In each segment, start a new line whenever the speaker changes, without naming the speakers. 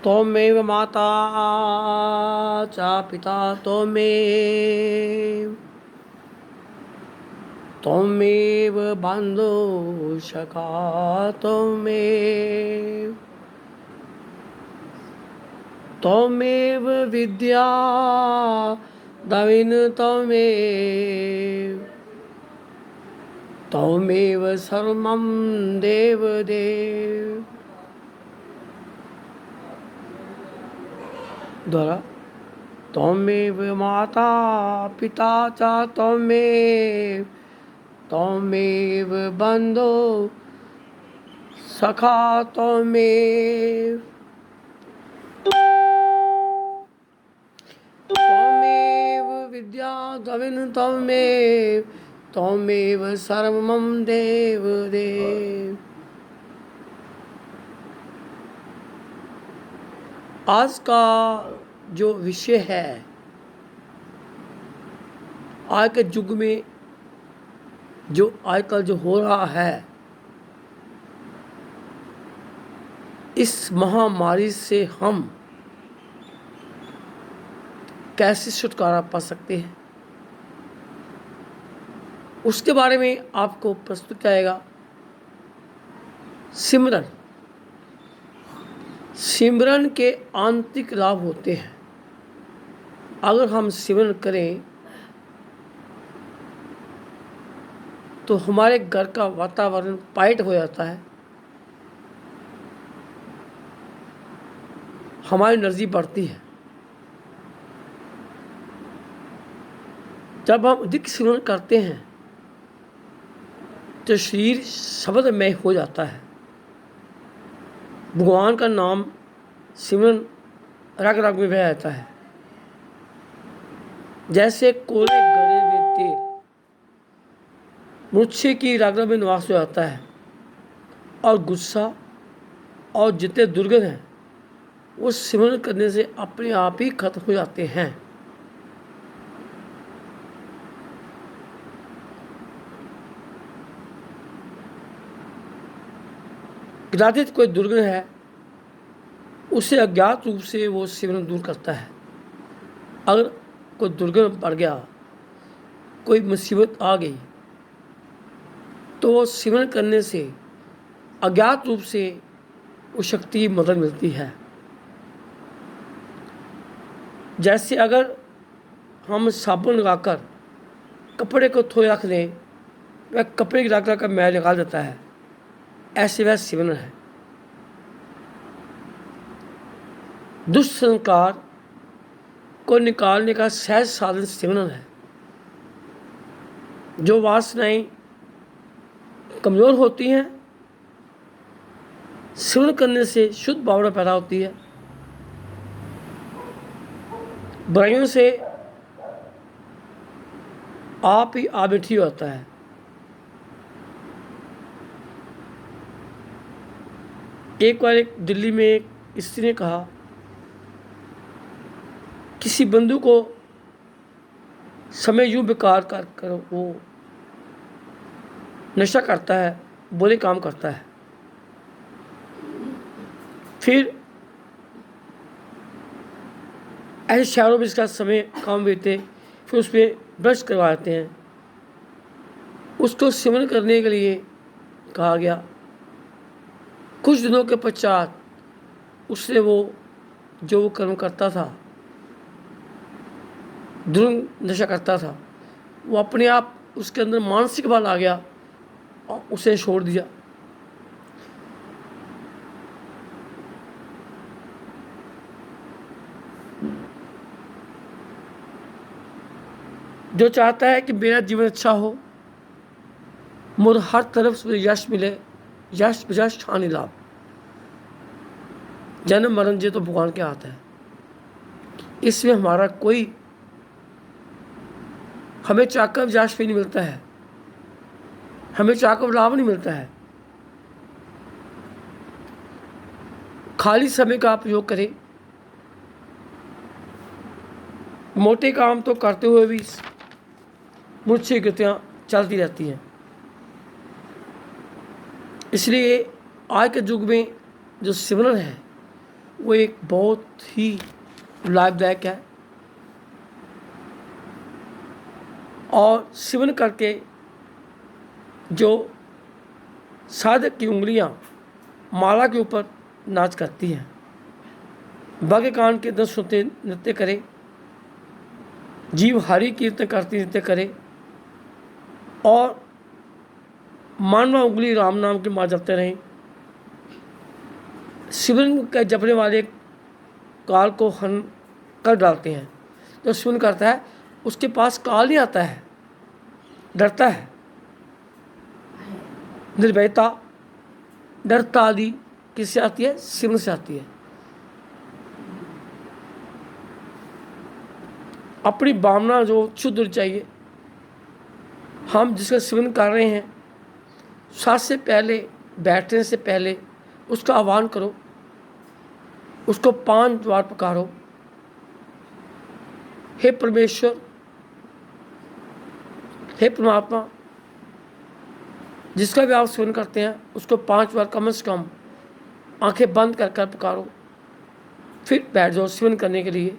त्वमेव माता च पिता त्वमेव त्वमेव बन्धुसखा त्वमेव त्वमेव विद्या द्रविण त्वमेव त्वमेव सर्वं देवदेव। द्वारा त्वमेव माता पिता च त्वमेव त्वमेव बन्धो सखा त्वमेव त्वमेव विद्या द्रविण त्वमेव त्वमेव सर्वं देवदेव। आज का जो विषय है, आज के युग में जो आजकल जो हो रहा है, इस महामारी से हम कैसे छुटकारा पा सकते हैं, उसके बारे में आपको प्रस्तुत किया जाएगा। सिमरन सिमरन के आंतरिक लाभ होते हैं। अगर हम सिमरन करें तो हमारे घर का वातावरण पाइट हो जाता है, हमारी एनर्जी बढ़ती है। जब हम अधिक सिमरन करते हैं तो शरीर शब्दमय हो जाता है। भगवान का नाम सिमरन रग रग में बह जाता है। जैसे कोयले गले में तेल मनुष्य की रग रग में निवास हो जाता है, और गुस्सा और जितने दुर्गंध हैं वो सिमरन करने से अपने आप ही खत्म हो जाते हैं। कदाचित कोई दुर्गंध है, उसे अज्ञात रूप से वो सिमरन दूर करता है। अगर कोई दुर्गंध बढ़ गया, कोई मुसीबत आ गई, तो वो सिमरन करने से अज्ञात रूप से वो शक्ति मदद मिलती है। जैसे अगर हम साबुन लगाकर कपड़े को थोड़े रख दें, वह कपड़े की रग का मैल निकाल देता है, ऐसे वह सिमरन है। दुष्ट संस्कार को निकालने का सहज साधन सिमरन है। जो वासनाएं कमज़ोर होती हैं, सिमरन करने से शुद्ध भावना पैदा होती है। बुराइयों से आप ही आबिठी होता है। एक बार एक दिल्ली में एक स्त्री ने कहा, किसी बंधु को समय यूं बेकार कर वो नशा करता है, बुरे काम करता है। फिर ऐसे शहरों में इसका समय काम बीते, फिर उस पर ब्रश करवाते हैं। उसको सिमरन करने के लिए कहा गया। कुछ दिनों के पश्चात उससे वो जो वो कर्म करता था, दुर्गंध नशा करता था, वो अपने आप उसके अंदर मानसिक बल आ गया और उसे छोड़ दिया। जो चाहता है कि मेरा जीवन अच्छा हो, मुझे हर तरफ से यश मिले, यश यश हानि लाभ, जन्म मरण जे तो भगवान के हाथ है। इसमें हमारा कोई, हमें चाहकर यश भी नहीं मिलता है, हमें चाहकर लाभ नहीं मिलता है। खाली समय का उपयोग करें। मोटे काम तो करते हुए भी मुझसे गतियाँ चलती रहती हैं। इसलिए आज के युग में जो सिमरन है वो एक बहुत ही लाभदायक है। और सिमरन करके जो साधक की उंगलियां माला के ऊपर नाच करती हैं, बाके कान के दस सुनते नृत्य करे, जीव हरि कीर्तन करती नृत्य करे, और मानवा उंगली राम नाम की माँ जपते रहें। सिमरन का जपने वाले काल को हन कर डालते हैं। जो सिमरन करता है उसके पास काल नहीं आता है, डरता है। निर्भयता, डरता आदि किससे आती है? सिमरन से आती है। अपनी भावना जो शुद्ध होनी चाहिए। हम जिसका सिमरन कर रहे हैं, सांस से पहले, बैठने से पहले उसका आह्वान करो, उसको 5 बार पुकारो, हे परमेश्वर, हे परमात्मा। जिसका भी आप सिमरन करते हैं उसको 5 बार कम से कम आंखें बंद कर कर पुकारो, फिर बैठ जाओ सिमरन करने के लिए।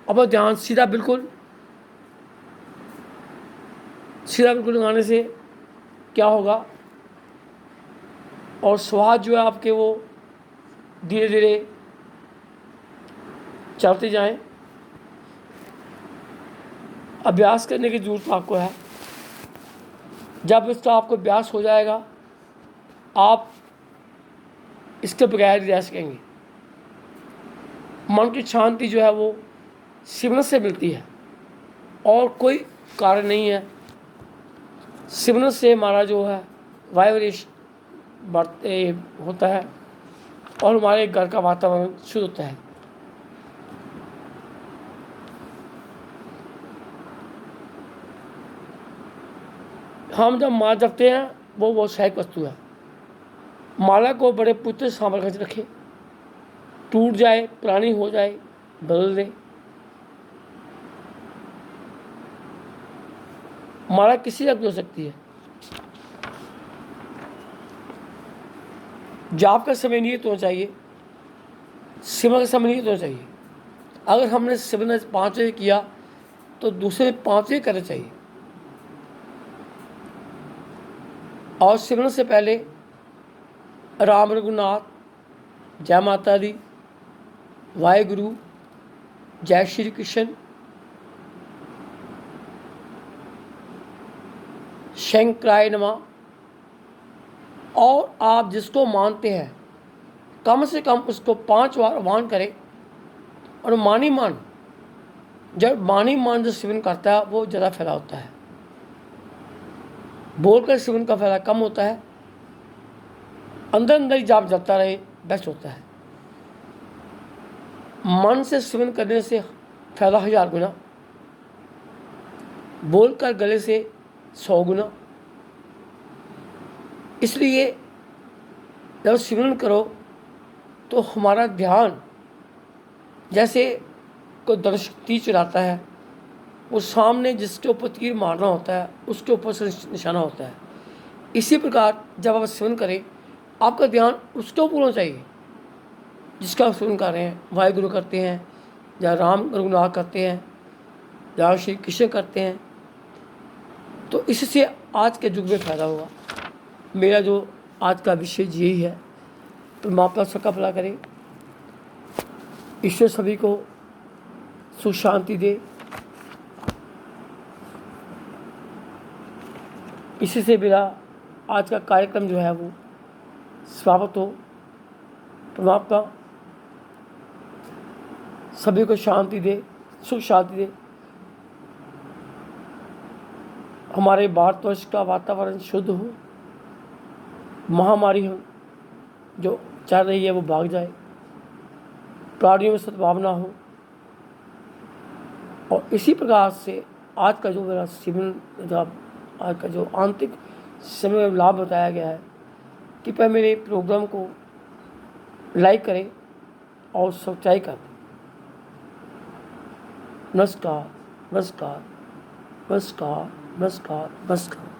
अब ध्यान सीधा बिल्कुल लगाने से क्या होगा, और श्वास जो है आपके वो धीरे धीरे चलते जाएं। अभ्यास करने की जरूरत आपको है। जब इसका आपको अभ्यास हो जाएगा, आप इसके बगैर रह सकेंगे। मन की शांति जो है वो सिमरन से मिलती है, और कोई कारण नहीं है। सिमरन से हमारा जो है वाइब्रेशन बढ़ते होता है, और हमारे घर का वातावरण शुद्ध होता है। हम जब माला जपते हैं वो व्यावसायिक वस्तु है। माला को बड़े पुत्र सामर्थ्य से रखें, टूट जाए, पुरानी हो जाए, बदल दे। माला किसी का भी हो सकती है। जाप का समय नियत होना चाहिए, सिमरन का समय नियत होना चाहिए। अगर हमने सिमरन 5 बजे किया तो दूसरे 5 बजे करना चाहिए। और सिमरन से पहले राम रघुनाथ, जय माता दी, वाहेगुरु, जय श्री कृष्ण, शंकराय नमः, और आप जिसको मानते हैं कम से कम उसको 5 बार आह्वान करें। और मानी मान, जब मानी मान जो सिमरन करता है वो ज़्यादा फैला होता है। बोलकर सिमरन का फैला कम होता है। अंदर अंदर ही जाप जपता रहे, बेस्ट होता है। मन से सिमरन करने से फैला 1000 गुना, बोलकर गले से 100 गुना। इसलिए जब सिमरन करो तो हमारा ध्यान जैसे कोई दर्शक तीर चलाता है, वो सामने जिसके ऊपर तीर मारना होता है उसके ऊपर से निशाना होता है। इसी प्रकार जब आप सिमरन करें, आपका ध्यान उसके ऊपर होना चाहिए जिसका आप सिमरन कर रहे हैं। वाहेगुरु करते हैं, या राम रघुनाथ करते हैं, या श्री कृष्ण करते हैं, तो इससे आज के युग में फायदा होगा। मेरा जो आज का विषय यही है। परमात्मा सबका भला करे, ईश्वर सभी को सुख शांति दे। इसी से मेरा आज का कार्यक्रम जो है वो समाप्त हो। परमात्मा सभी को शांति दे, सुख शांति दे। हमारे भारतवर्ष का वातावरण शुद्ध हो, महामारी हो जो चल रही है वो भाग जाए, प्राणियों में सद्भावना हो। और इसी प्रकार से आज का जो मेरा सिमरन, जो आज का जो आंतरिक सिमरन लाभ बताया गया है, कृपया मेरे प्रोग्राम को लाइक करें और सब्सक्राइब करें। नमस्कार, नमस्कार, नमस्कार, नमस्कार, नमस्कार।